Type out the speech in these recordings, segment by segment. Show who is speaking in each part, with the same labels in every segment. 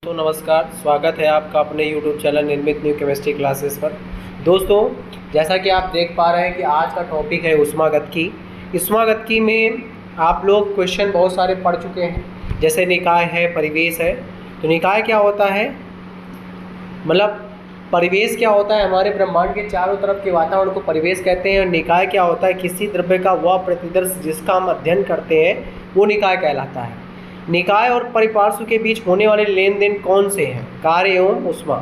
Speaker 1: तो नमस्कार, स्वागत है आपका अपने YouTube चैनल निर्मित न्यू केमिस्ट्री क्लासेस पर। दोस्तों, जैसा कि आप देख पा रहे हैं कि आज का टॉपिक है ऊष्मागतिकी। ऊष्मागतिकी में आप लोग क्वेश्चन बहुत सारे पढ़ चुके हैं, जैसे निकाय है, परिवेश है। तो निकाय क्या होता है, मतलब परिवेश क्या होता है, हमारे ब्रह्मांड के चारों तरफ के वातावरण को परिवेश कहते हैं। और निकाय क्या होता है, किसी द्रव्य का वह प्रतिदर्श जिसका हम अध्ययन करते हैं वो निकाय कहलाता है। निकाय और परिपार्श्व के बीच होने वाले लेन देन कौन से हैं, कार्य एवं ऊष्मा।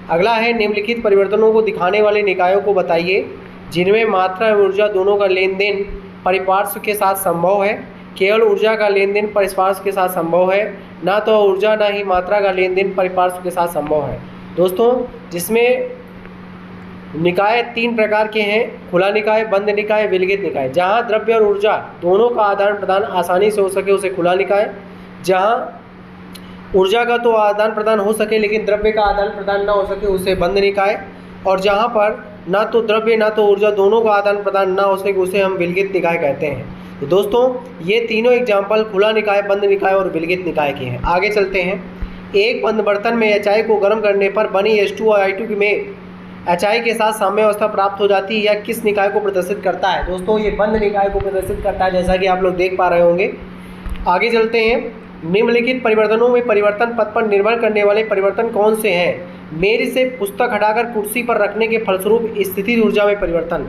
Speaker 1: अगला है, निम्नलिखित परिवर्तनों को दिखाने वाले निकायों को बताइए जिनमें मात्रा एवं ऊर्जा दोनों का लेन देन परिपार्श्व के साथ संभव है। केवल ऊर्जा का लेन देन परिपार्श्व के साथ संभव है, ना तो ऊर्जा ना ही मात्रा का लेन देन परिपार्श्व के साथ संभव है। दोस्तों, जिसमें निकाय 3 प्रकार के हैं, खुला निकाय, बंद निकाय, विलगित निकाय। जहाँ द्रव्य और ऊर्जा दोनों का आदान प्रदान आसानी से हो सके उसे खुला निकाय, जहाँ ऊर्जा का तो आदान प्रदान हो सके लेकिन द्रव्य का आदान प्रदान ना हो सके उसे बंद निकाय, और जहाँ पर ना तो द्रव्य ना तो ऊर्जा दोनों का आदान प्रदान ना हो सके उसे हम विलगित निकाय कहते हैं। तो दोस्तों, ये तीनों एग्जाम्पल खुला निकाय, बंद निकाय और विलगित निकाय के हैं। आगे चलते हैं। एक बंद बर्तन में HI को गर्म करने पर बनी H2 और I2 में HI के साथ साम्य अवस्था प्राप्त हो जाती है। यह किस निकाय को प्रदर्शित करता है? दोस्तों, ये बंद निकाय को प्रदर्शित करता है, जैसा कि आप लोग देख पा रहे होंगे। आगे चलते हैं। निम्नलिखित परिवर्तनों में परिवर्तन पथ पर निर्भर करने वाले परिवर्तन कौन से हैं? मेज से पुस्तक हटाकर कुर्सी पर रखने के फलस्वरूप स्थितिज ऊर्जा में परिवर्तन,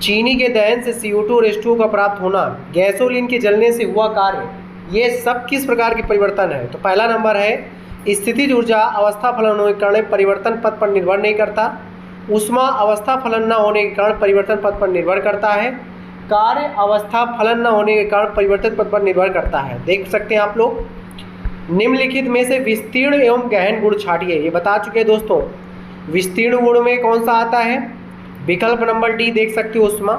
Speaker 1: चीनी के दहन से CO2 और H2O का प्राप्त होना, गैसोलीन के जलने से हुआ कार्य, ये सब किस प्रकार के परिवर्तन है? तो पहला नंबर है, स्थितिज ऊर्जा अवस्था फलन होने के कारण परिवर्तन पथ पर निर्भर नहीं करता। ऊष्मा अवस्था फलन न होने के कारण परिवर्तन पथ पर निर्भर करता है। कार्य अवस्था फलन न होने के कारण परिवर्तित पथ पर निर्भर करता है। देख सकते हैं आप लोग। निम्नलिखित में से विस्तीर्ण एवं गहन गुण छाटिए। ये बता चुके हैं दोस्तों। विस्तीर्ण गुण में कौन सा आता है? विकल्प नंबर डी देख सकते हो, ऊष्मा,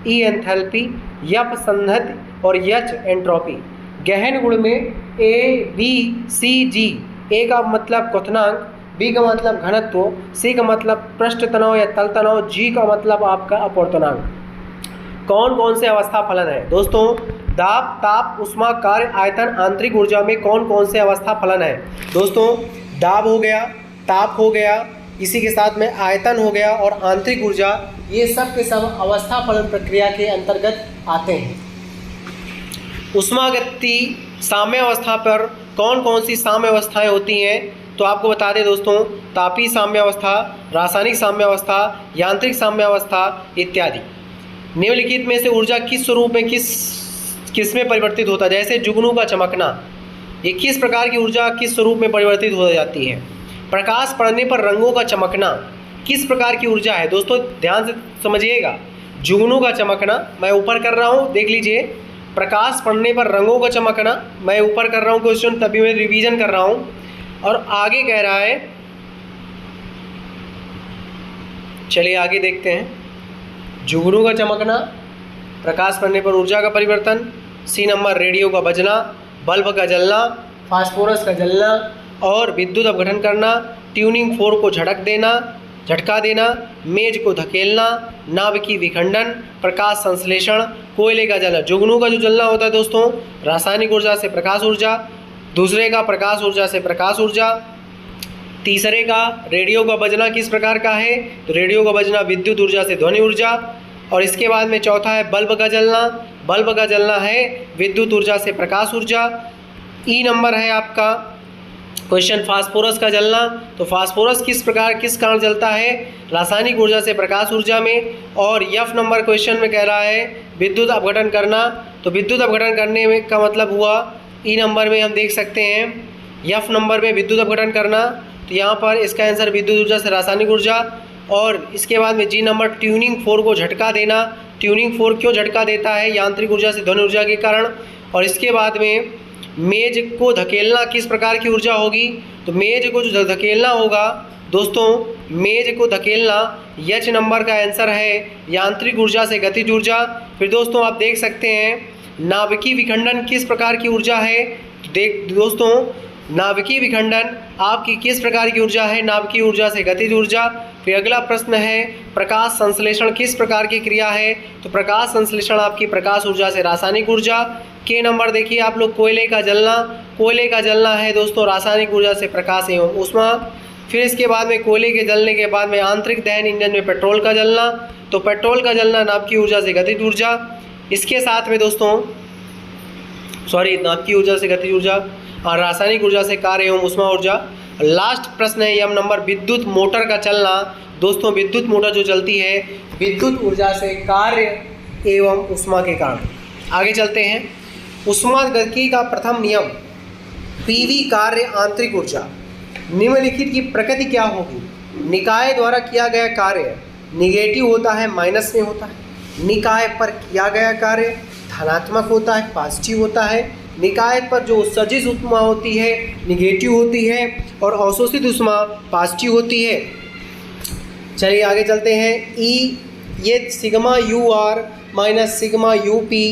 Speaker 1: ई एंथैल्पी, यप संहति और यच एंट्रोपी। गहन गुण में A, B, C, G। ए का मतलब क्वथनांक, बी का मतलब घनत्व, सी का मतलब पृष्ठ तनाव या तल तनाव, जी का मतलब आपका अपवर्तनांक। कौन कौन से अवस्था फलन है? दोस्तों, दाब, ताप, ऊष्मा, कार्य, आयतन, आंतरिक ऊर्जा में कौन कौन से अवस्था फलन है? दोस्तों, दाब हो गया, ताप हो गया, इसी के साथ में आयतन हो गया और आंतरिक ऊर्जा, ये सब के सब अवस्था फलन प्रक्रिया के अंतर्गत आते हैं। ऊष्मागतिकी साम्य अवस्था पर कौन कौन सी साम्य अवस्थाएं होती हैं? तो आपको बता दें दोस्तों, तापीय साम्य अवस्था, रासायनिक साम्य अवस्था, यांत्रिक साम्य अवस्था इत्यादि। निम्नलिखित में से ऊर्जा किस स्वरूप में किस में परिवर्तित होता है? जैसे जुगनू का चमकना, ये किस प्रकार की ऊर्जा किस स्वरूप में परिवर्तित हो जाती है? प्रकाश पड़ने पर रंगों का चमकना किस प्रकार की ऊर्जा है? दोस्तों, ध्यान से समझिएगा। जुगनू का चमकना, मैं ऊपर कर रहा हूँ, देख लीजिए। प्रकाश पड़ने पर रंगों का चमकना, मैं ऊपर कर रहा हूँ क्वेश्चन, तभी मैं रिवीजन कर रहा हूँ। और आगे कह रहा है, चलिए आगे देखते हैं। जुगनू का चमकना, प्रकाश पड़ने पर ऊर्जा का परिवर्तन, सी नंबर रेडियो का बजना, बल्ब का जलना, फास्फोरस का जलना और विद्युत अपघटन करना, ट्यूनिंग फोर्क को झटका देना, मेज को धकेलना, नाभिकीय विखंडन, प्रकाश संश्लेषण, कोयले का जलना। जुगनू का जो जलना होता है दोस्तों, रासायनिक ऊर्जा से प्रकाश ऊर्जा, दूसरे का प्रकाश ऊर्जा से प्रकाश ऊर्जा, तीसरे का रेडियो का बजना किस प्रकार का है? तो रेडियो का बजना विद्युत ऊर्जा से ध्वनि ऊर्जा। और इसके बाद में चौथा है बल्ब का जलना, बल्ब का जलना है विद्युत ऊर्जा से प्रकाश ऊर्जा। ई नंबर है आपका क्वेश्चन फास्फोरस का जलना, तो फास्फोरस किस कारण जलता है? रासायनिक ऊर्जा से प्रकाश ऊर्जा में। और एफ नंबर क्वेश्चन में कह रहा है विद्युत अपघटन करना, तो विद्युत अपघटन करने में का मतलब हुआ, ई नंबर में हम देख सकते हैं एफ नंबर में विद्युत अपघटन करना, तो यहाँ पर इसका आंसर विद्युत ऊर्जा से रासायनिक ऊर्जा। और इसके बाद में जी नंबर ट्यूनिंग फोर्क को झटका देना। ट्यूनिंग फोर्क क्यों झटका देता है? यांत्रिक ऊर्जा से ध्वनि ऊर्जा के कारण। और इसके बाद में मेज को धकेलना किस प्रकार की ऊर्जा होगी? तो मेज को जो धकेलना होगा दोस्तों, मेज को धकेलना, एच नंबर का आंसर है यांत्रिक ऊर्जा से गतिज ऊर्जा। फिर दोस्तों आप देख सकते हैं नाभिकीय विखंडन किस प्रकार की ऊर्जा है? देख दोस्तों, नाभिकीय विखंडन आपकी किस प्रकार की ऊर्जा है? नाभिकीय ऊर्जा से गतिज ऊर्जा। फिर अगला प्रश्न है प्रकाश संश्लेषण किस प्रकार की क्रिया है? तो प्रकाश संश्लेषण आपकी प्रकाश ऊर्जा से रासायनिक ऊर्जा। के नंबर देखिए आप लोग, कोयले का जलना, कोयले का जलना है दोस्तों रासायनिक ऊर्जा से प्रकाश एवं ऊष्मा। फिर इसके बाद में कोयले के जलने के बाद में आंतरिक दहन इंजन में पेट्रोल का जलना, तो पेट्रोल का जलना नाभिकीय ऊर्जा से गतिज ऊर्जा। इसके साथ में दोस्तों नाभिकीय ऊर्जा से गतिज ऊर्जा और रासायनिक ऊर्जा से कार्य एवं ऊष्मा ऊर्जा। लास्ट प्रश्न है यम नंबर, विद्युत मोटर का चलना। दोस्तों विद्युत मोटर जो चलती है विद्युत ऊर्जा से कार्य एवं ऊष्मा के कारण। आगे चलते हैं, ऊष्मागतिकी का प्रथम नियम, पीवी कार्य आंतरिक ऊर्जा। निम्नलिखित की प्रकृति क्या होगी? निकाय द्वारा किया गया कार्य निगेटिव होता है, माइनस में होता है। निकाय पर किया गया कार्य धनात्मक होता है, पॉजिटिव होता है। निकाय पर जो उत्सर्जित ऊष्मा होती है निगेटिव होती है और अवशोषित ऊष्मा पॉजिटिव होती है। चलिए आगे चलते हैं। ई ये sigma U R minus sigma U P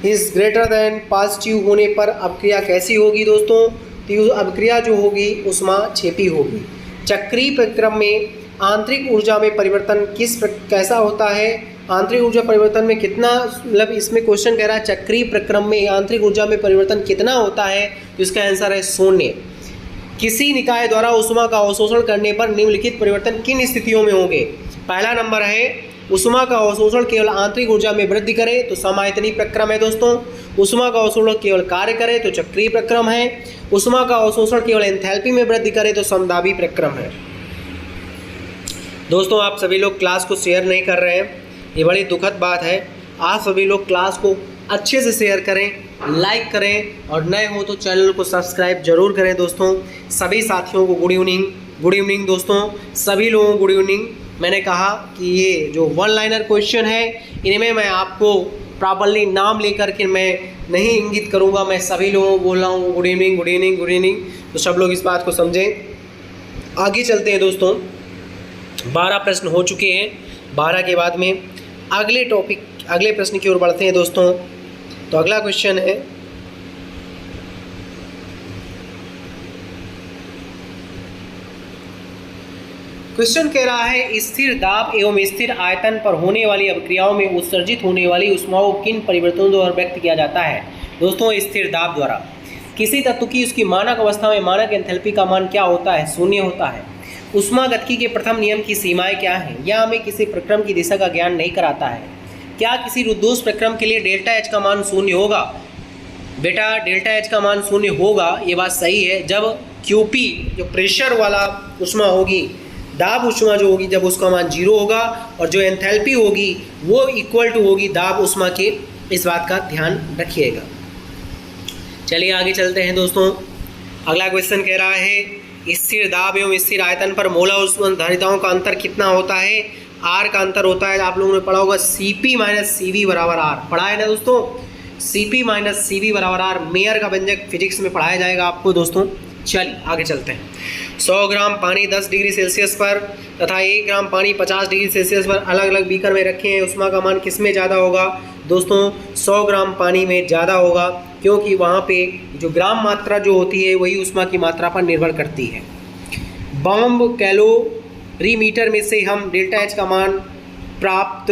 Speaker 1: is greater than positive होने पर अभिक्रिया कैसी होगी दोस्तों? तो अभिक्रिया जो होगी ऊष्मा छेपी होगी। चक्रीय प्रक्रम में आंतरिक ऊर्जा में परिवर्तन कैसा होता है? आंतरिक ऊर्जा परिवर्तन में कितना, मतलब इसमें क्वेश्चन कह रहा है चक्रीय प्रक्रम में आंतरिक ऊर्जा में परिवर्तन कितना होता है? तो इसका आंसर है 0। किसी निकाय द्वारा ऊष्मा का अवशोषण करने पर निम्नलिखित परिवर्तन किन स्थितियों में होंगे? पहला नंबर है ऊष्मा का अवशोषण केवल आंतरिक ऊर्जा में वृद्धि करे तो समायतनी प्रक्रम है दोस्तों। ऊष्मा का अवशोषण केवल कार्य करे तो चक्रीय प्रक्रम है। ऊष्मा का अवशोषण केवल एंथैल्पी में वृद्धि करे तो समदाबी प्रक्रम है। दोस्तों आप सभी लोग क्लास को शेयर नहीं कर रहे हैं, ये बड़ी दुखद बात है। आप सभी लोग क्लास को अच्छे से शेयर करें, लाइक करें और नए हो तो चैनल को सब्सक्राइब जरूर करें दोस्तों। सभी साथियों को गुड इवनिंग दोस्तों, सभी लोगों को गुड इवनिंग। मैंने कहा कि ये जो वन लाइनर क्वेश्चन है इनमें मैं आपको प्रॉपर्ली नाम लेकर के मैं नहीं इंगित करूँगा, मैं सभी लोगों को बोल रहा हूँ गुड इवनिंग। तो सब लोग इस बात को समझें। आगे चलते हैं दोस्तों, 12 प्रश्न हो चुके हैं। 12 के बाद में अगले प्रश्न की ओर बढ़ते हैं दोस्तों। तो अगला क्वेश्चन है क्वेश्चन कह रहा है स्थिर दाब एवं स्थिर आयतन पर होने वाली अभिक्रियाओं में उत्सर्जित होने वाली ऊष्माओं किन परिवर्तनों द्वारा व्यक्त किया जाता है? दोस्तों स्थिर दाब द्वारा। किसी तत्व की उसकी मानक अवस्था में मानक एंथैल्पी का मान क्या होता है? 0 होता है। ऊष्मागतिकी के प्रथम नियम की सीमाएं क्या हैं? यह हमें किसी प्रक्रम की दिशा का ज्ञान नहीं कराता है। क्या किसी रुद्धोष प्रक्रम के लिए डेल्टा एच का मान 0 होगा? बेटा डेल्टा एच का मान 0 होगा, ये बात सही है जब क्यूपी जो प्रेशर वाला ऊष्मा होगी, दाब ऊष्मा जो होगी जब उसका मान 0 होगा और जो एंथैल्पी होगी वो इक्वल टू होगी दाब ऊष्मा के। इस बात का ध्यान रखिएगा। चलिए आगे चलते हैं दोस्तों। अगला क्वेश्चन कह रहा है स्थिर दाब एवं स्थिर आयतन पर मोलर ऊष्मा धारिताओं का अंतर कितना होता है? आर का अंतर होता है, आप लोगों ने पढ़ा होगा Cp माइनस CV बराबर आर, पढ़ा है ना दोस्तों? Cp माइनस CV बराबर आर मेयर का व्यंजक फिजिक्स में पढ़ाया जाएगा आपको दोस्तों। चलिए आगे चलते हैं। 100 ग्राम पानी 10 डिग्री सेल्सियस पर तथा 1 ग्राम पानी 50 डिग्री सेल्सियस पर अलग अलग बीकर में रखे हैं। ऊष्मा का मान किस में ज़्यादा होगा? दोस्तों 100 ग्राम पानी में ज़्यादा होगा, क्योंकि वहाँ पे जो ग्राम मात्रा जो होती है वही ऊष्मा की मात्रा पर निर्भर करती है। बॉम्ब कैलोरीमीटर में से हम डेल्टा एच का मान प्राप्त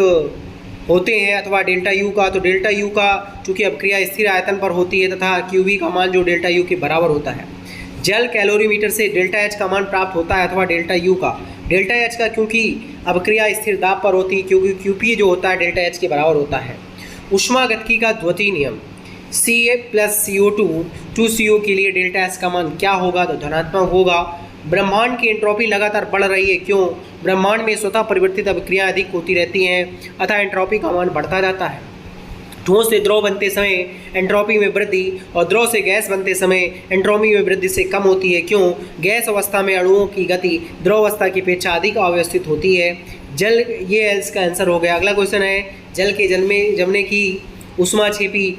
Speaker 1: होते हैं अथवा डेल्टा यू का। तो डेल्टा यू का चूँकि अभिक्रिया स्थिर आयतन पर होती है तथा क्यूबी का मान जो डेल्टा यू के बराबर होता है। जल कैलोरीमीटर से डेल्टा एच का मान प्राप्त होता है अथवा डेल्टा यू का। डेल्टा एच का क्योंकि अभिक्रिया स्थिर दाब पर होती है, क्योंकि क्यूपी जो होता है डेल्टा एच के बराबर होता है। ऊष्मागतिकी का द्वितीय नियम Ca प्लस CO2 2CO के लिए डेल्टा एच का मान क्या होगा? तो धनात्मक होगा। ब्रह्मांड की एंट्रोपी लगातार बढ़ रही है, क्यों? ब्रह्मांड में स्वतः परिवर्तित अभिक्रियाएं अधिक होती रहती हैं अतः एंट्रोपी का मान बढ़ता जाता है। ठोस से द्रव बनते समय एंट्रोपी में वृद्धि और द्रव से गैस बनते समय एंट्रोपी में वृद्धि से कम होती है, क्यों? गैस अवस्था में अणुओं की गति द्रव अवस्था की अपेक्षा अधिक अव्यवस्थित होती है। जल, ये इसका आंसर हो गया। अगला क्वेश्चन है जल के जमने की ऊष्मा छेपी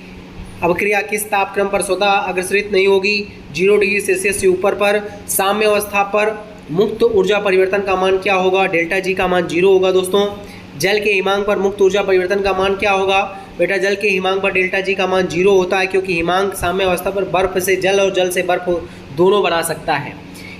Speaker 1: अभिक्रिया किस तापक्रम पर स्वतः अग्रसरित नहीं होगी? 0 डिग्री सेल्सियस से ऊपर पर। साम्य अवस्था पर मुक्त ऊर्जा परिवर्तन का मान क्या होगा? डेल्टा जी का मान 0 होगा दोस्तों। जल के हिमांक पर मुक्त ऊर्जा परिवर्तन का मान क्या होगा? बेटा जल के हिमांक पर डेल्टा जी का मान 0 होता है, क्योंकि हिमांक साम्य अवस्था पर बर्फ से जल और जल से बर्फ दोनों बना सकता है।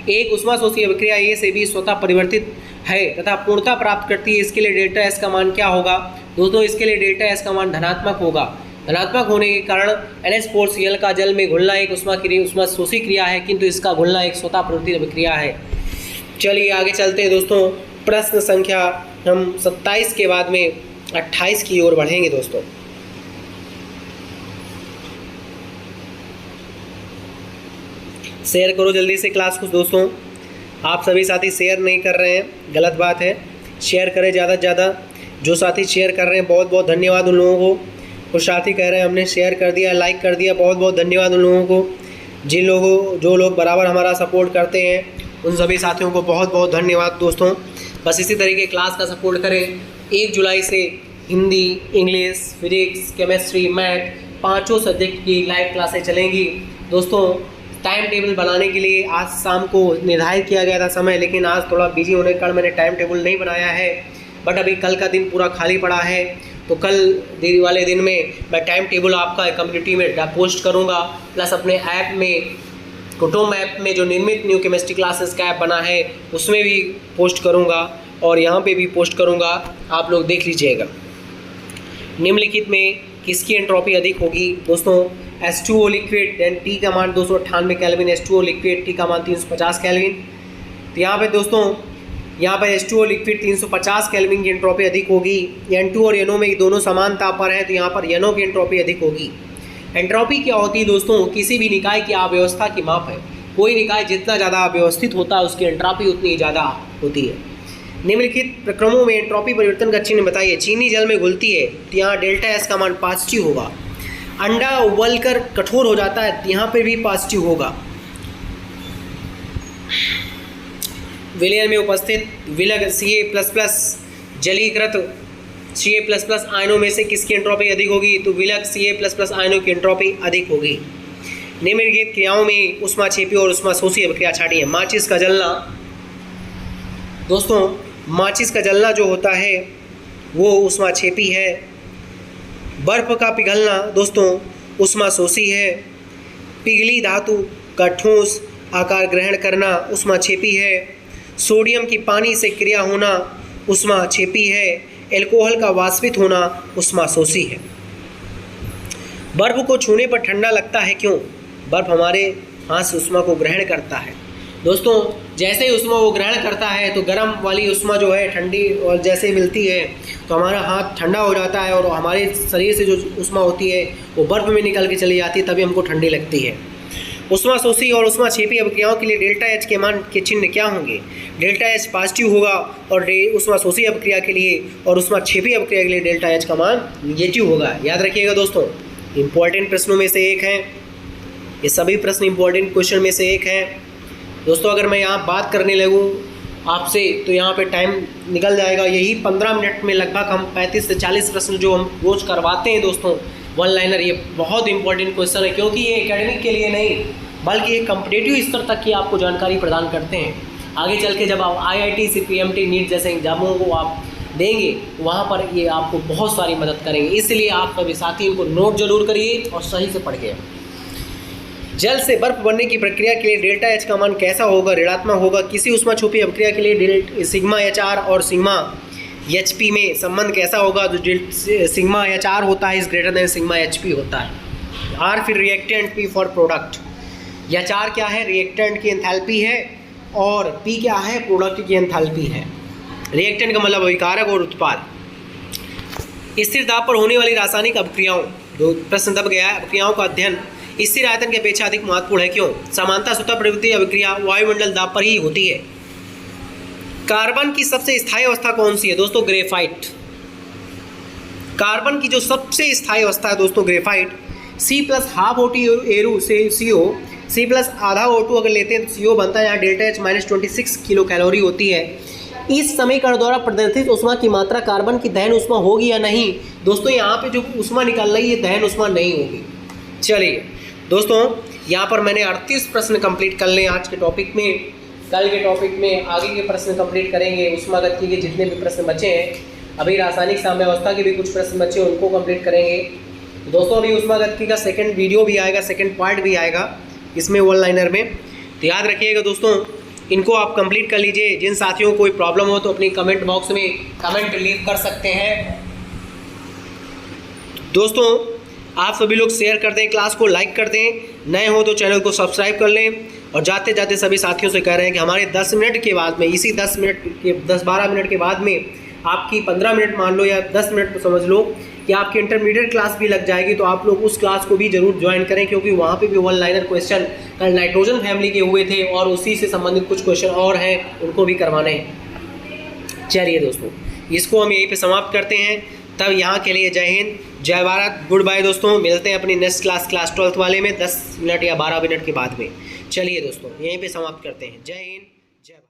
Speaker 1: एक ऊष्माशोषी अभिक्रिया ए से बी स्वतः परिवर्तित है तथा पूर्णता प्राप्त करती है, इसके लिए डेल्टा एस का मान क्या होगा दोस्तों? इसके लिए डेल्टा एस का मान धनात्मक होगा। धनात्मक होने के कारण NH4Cl का जल में घुलना एक ऊष्माशोषी क्रिया है, किंतु इसका घुलना एक स्वतः परिवर्तित अभिक्रिया है। चलिए आगे चलते हैं दोस्तों। प्रश्न संख्या हम 27 के बाद में 28 की ओर बढ़ेंगे दोस्तों। शेयर करो जल्दी से क्लास को दोस्तों। आप सभी साथी शेयर नहीं कर रहे हैं, गलत बात है। शेयर करें ज़्यादा से ज़्यादा। जो साथी शेयर कर रहे हैं बहुत बहुत धन्यवाद उन लोगों को। कुछ साथी कह रहे हैं हमने शेयर कर दिया, लाइक कर दिया, बहुत बहुत धन्यवाद उन लोगों को। जो लोग बराबर हमारा सपोर्ट करते हैं उन सभी साथियों को बहुत बहुत धन्यवाद दोस्तों। बस इसी तरीके क्लास का सपोर्ट करें। 1 जुलाई से Hindi, English, physics, chemistry, math 5 subject की लाइव क्लासें चलेंगी दोस्तों। टाइम टेबल बनाने के लिए आज शाम को निर्धारित किया गया था समय, लेकिन आज थोड़ा बिजी होने के कारण मैंने टाइम टेबल नहीं बनाया है। बट अभी कल का दिन पूरा खाली पड़ा है, तो कल वाले दिन में मैं टाइम टेबल आपका कम्युनिटी में पोस्ट करूंगा, प्लस अपने ऐप में कुटुंब ऐप में जो निर्मित न्यू केमिस्ट्री क्लासेस का ऐप बना है उसमें भी पोस्ट करूंगा और यहाँ पे भी पोस्ट करूंगा, आप लोग देख लीजिएगा। निम्नलिखित में किसकी एंट्रोपी अधिक होगी दोस्तों? H2O लिक्विड, देन T का मान 298 केल्विन, H2O लिक्विड T का मान 350 केल्विन। तो यहाँ पे दोस्तों H2O लिक्विड 350 केल्विन की एंट्रोपी अधिक होगी। N2 और NO में दोनों समान ताप पर हैं, तो यहाँ पर NO की एंट्रोपी अधिक होगी। एंट्रोपी क्या होती है दोस्तों? किसी भी निकाय की अव्यवस्था की माप है। कोई निकाय जितना ज़्यादा अव्यवस्थित होता है उसकी एंट्रोपी उतनी ज़्यादा होती है। निम्नलिखित प्रक्रमों में एंट्रोपी परिवर्तन का चिन्ह बताइए। चीनी जल में घुलती है तो यहाँ डेल्टा एस का मान पॉजिटिव होगा। अंडा उबलकर कठोर हो जाता है तो यहाँ पर भी पॉजिटिव होगा। विलयन में उपस्थित विलग Ca++ जलीकृत Ca++ आयनों में से किसकी एंट्रोपी अधिक होगी? तो विलग Ca++ आयनों की एंट्रोपी अधिक होगी। निम्नलिखित क्रियाओं में ऊष्माक्षेपी और ऊष्माशोषी अभिक्रिया छाटिए। माचिस का जलना दोस्तों, माचिस का जलना जो होता है वो ऊष्माक्षेपी है। बर्फ का पिघलना दोस्तों ऊष्माशोषी है। पिघली धातु का ठोस आकार ग्रहण करना ऊष्माक्षेपी है। सोडियम की पानी से क्रिया होना ऊष्माक्षेपी है। एल्कोहल का वाष्पित होना ऊष्माशोषी है। बर्फ को छूने पर ठंडा लगता है, क्यों? बर्फ हमारे हाथ से ऊष्मा को ग्रहण करता है दोस्तों। जैसे ही ऊष्मा वो ग्रहण करता है तो गर्म वाली ऊष्मा जो है ठंडी और जैसे ही मिलती है तो हमारा हाथ ठंडा हो जाता है और हमारे शरीर से जो ऊष्मा होती है वो बर्फ में निकल के चली जाती है, तभी हमको ठंडी लगती है। ऊष्माशोषी और ऊष्माक्षेपी अभिक्रियाओं के लिए डेल्टा एच के मान के चिन्ह क्या होंगे? डेल्टा एच पॉजिटिव होगा और ऊष्माशोषी अभिक्रिया के लिए और ऊष्माक्षेपी अभिक्रिया के लिए डेल्टा एच का मान निगेटिव होगा। याद रखिएगा दोस्तों, इंपॉर्टेंट प्रश्नों में से एक है ये। सभी प्रश्न इंपॉर्टेंट क्वेश्चन में से एक है दोस्तों। अगर मैं यहाँ बात करने लगूँ आपसे तो यहाँ पे टाइम निकल जाएगा। यही 15 मिनट में लगभग हम 35 से 40 प्रश्न जो हम रोज़ करवाते हैं दोस्तों, वन लाइनर, ये बहुत इंपॉर्टेंट क्वेश्चन है, क्योंकि ये एकेडमिक के लिए नहीं बल्कि ये कॉम्पिटिटिव स्तर तक की आपको जानकारी प्रदान करते हैं। आगे चल के जब आप IIT CPMT नीट जैसे एग्जामों को आप देंगे वहाँ पर ये आपको बहुत सारी मदद करेंगे। इसलिए आप सभी साथी इनको नोट जरूर करिए और सही से पढ़िए। जल से बर्फ बनने की प्रक्रिया के लिए डेल्टा एच का मान कैसा होगा? ऋणात्मक होगा। किसी ऊष्माक्षेपी अभिक्रिया के लिए सिग्मा HR और सिग्मा HP में संबंध कैसा होगा? जो सिग्मा HR होता है is greater than sigma HP होता है। R फिर reactant, P for product. HR क्या है? रिएक्टेंट की एंथैल्पी है और P क्या है? प्रोडक्ट की एंथैल्पी है। रिएक्टेंट का मतलब अभिकारक और उत्पाद। स्थिर दाब पर होने वाली रासायनिक अभिक्रियाओं, जो प्रश्न दब गया है, अभिक्रियाओं का अध्ययन स्थिर आयतन की अपेक्षा अधिक महत्वपूर्ण है, क्यों? समानता स्वतः प्रवृत्ति अभिक्रिया वायुमंडल दाब पर ही होती है। कार्बन की सबसे स्थायी अवस्था कौन सी है दोस्तों? ग्रेफाइट। कार्बन की जो सबसे स्थायी अवस्था है दोस्तों ग्रेफाइट। C+½ एरू से CO, C+ आधा O2 अगर लेते हैं तो CO बनता है। यहाँ डेल्टा एच -26 किलो कैलोरी होती है। इस समीकरण द्वारा प्रदर्शित उष्मा की मात्रा कार्बन की दहन उष्मा होगी या नहीं? दोस्तों यहाँ पे जो उष्मा निकल रही है दहन उष्मा नहीं होगी। चलिए दोस्तों, यहाँ पर मैंने 38 प्रश्न कंप्लीट कर लें आज के टॉपिक में। कल के टॉपिक में आगे के प्रश्न कंप्लीट करेंगे। उष्मागतिकी के जितने भी प्रश्न बचे हैं, अभी रासायनिक साम्यावस्था के भी कुछ प्रश्न बचे हैं, उनको कंप्लीट करेंगे। दोस्तों अभी उष्मागतिकी का सेकंड वीडियो भी आएगा, सेकंड पार्ट भी आएगा इसमें वन लाइनर में। तो याद रखिएगा दोस्तों, इनको आप कंप्लीट कर लीजिए। जिन साथियों को कोई प्रॉब्लम हो तो अपनी कमेंट बॉक्स में कमेंट लीव कर सकते हैं। दोस्तों आप सभी लोग शेयर कर दें, क्लास को लाइक कर दें, नए हो तो चैनल को सब्सक्राइब कर लें। और जाते जाते सभी साथियों से कह रहे हैं कि हमारे 10 मिनट के बाद में, इसी 10-12 मिनट के बाद में आपकी 15 मिनट मान लो या 10 मिनट समझ लो कि आपकी इंटरमीडिएट क्लास भी लग जाएगी। तो आप लोग उस क्लास को भी जरूर ज्वाइन करें, क्योंकि वहाँ पे भी वन लाइनर क्वेश्चन कल नाइट्रोजन फैमिली के हुए थे और उसी से संबंधित कुछ क्वेश्चन और हैं, उनको भी करवाने हैं। चलिए दोस्तों, इसको हम यहीं पे समाप्त करते हैं। तब यहाँ के लिए जय हिंद, जय भारत, गुड बाय दोस्तों। मिलते हैं अपनी नेक्स्ट क्लास 12th वाले में 10 मिनट या 12 मिनट के बाद में। चलिए दोस्तों, यहीं पे समाप्त करते हैं। जय हिंद, जय भारत।